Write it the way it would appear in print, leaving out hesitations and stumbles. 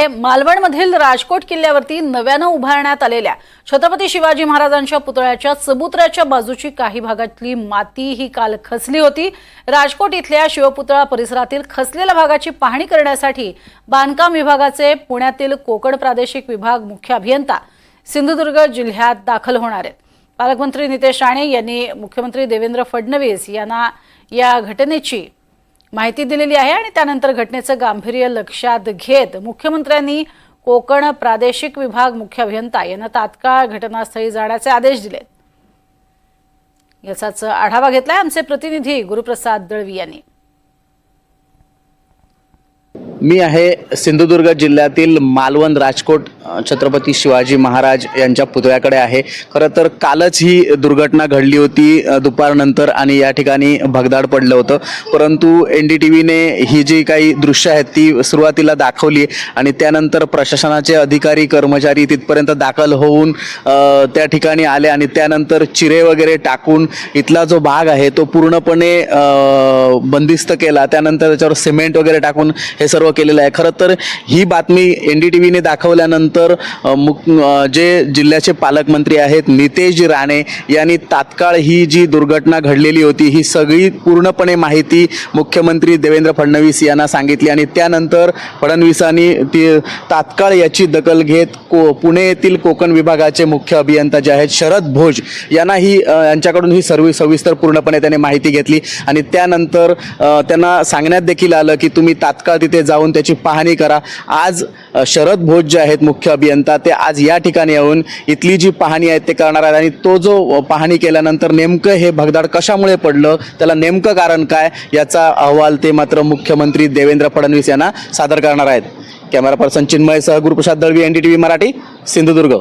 मालवणमधील राजकोट किल्ल्यावरती नव्यानं उभारण्यात आलेल्या छत्रपती शिवाजी महाराजांच्या पुतळ्याच्या चबुतऱ्याच्या बाजूची काही भागातली माती ही काल खचली होती। राजकोट इथल्या शिवपुतळा परिसरातील खचलेल्या भागाची पाहणी करण्यासाठी बांधकाम विभागाचे पुण्यातील कोकण प्रादेशिक विभाग मुख्य अभियंता सिंधुदुर्ग जिल्ह्यात दाखल होणार आहेत। पालकमंत्री नितेश राणे यांनी मुख्यमंत्री देवेंद्र फडणवीस यांना या घटनेची माहिती दिलेली आहे आणि त्यानंतर घटनेचं गांभीर्य लक्षात घेत मुख्यमंत्र्यांनी कोकण प्रादेशिक विभाग मुख्य अभियंता यांना तात्काळ घटनास्थळी जाण्याचे आदेश दिले। याचाच आढावा घेतलाय आमचे प्रतिनिधी गुरुप्रसाद दळवी यांनी। मी आहे सिंधुदुर्ग जिल्ह्यातील मालवण राजकोट छत्रपती शिवाजी महाराज यांच्या पुतळ्याकडे आहे। खरं तर कालच ही दुर्घटना घडली होती दुपारनंतर आणि या ठिकाणी भगदाड पडलं होतं, परंतु NDTVने ही जी काही दृश्य आहेत ती सुरुवातीला दाखवली आणि त्यानंतर प्रशासनाचे अधिकारी कर्मचारी तिथपर्यंत दाखल होऊन त्या ठिकाणी आले आणि त्यानंतर चिरे वगैरे टाकून इथला जो भाग आहे तो पूर्णपणे बंदिस्त केला। त्यानंतर त्याच्यावर सिमेंट वगैरे टाकून हे सर्व केलेलं आहे। खरं तर ही बातमी NDTVने दाखवल्यानंतर जे जिल्ह्याचे पालकमंत्री आहेत नितेश राणे यांनी तात्काळ ही जी दुर्घटना घडलेली होती ही सगळी पूर्णपणे माहिती मुख्यमंत्री देवेंद्र फडणवीस यांना सांगितली आणि त्यानंतर फडणवीसांनी ती तात्काळ याची दखल घेत पुणे येथील कोकण विभागाचे मुख्य अभियंता जे आहेत शरद भोज यांच्याकडून ही सर्व सविस्तर पूर्णपणे त्याने माहिती घेतली आणि त्यानंतर त्यांना सांगण्यात देखील आलं की तुम्ही तात्काळ तिथे जाऊन त्याची पाहणी करा। आज शरद भोज जे आहेत मुख्य अभियंता ते आज या ठिकाणी येऊन इथली जी पाहणी आहे ते करणार आहेत आणि तो जो पाहणी केल्यानंतर नेमकं हे भगदाड कशामुळे पडलं त्याला नेमकं कारण काय याचा अहवाल ते मात्र मुख्यमंत्री देवेंद्र फडणवीस यांना सादर करणार आहेत। कॅमेरा पर्सन चिन्मय सह गुरुप्रसाद दळवी NDTV मराठी सिंधुदुर्ग।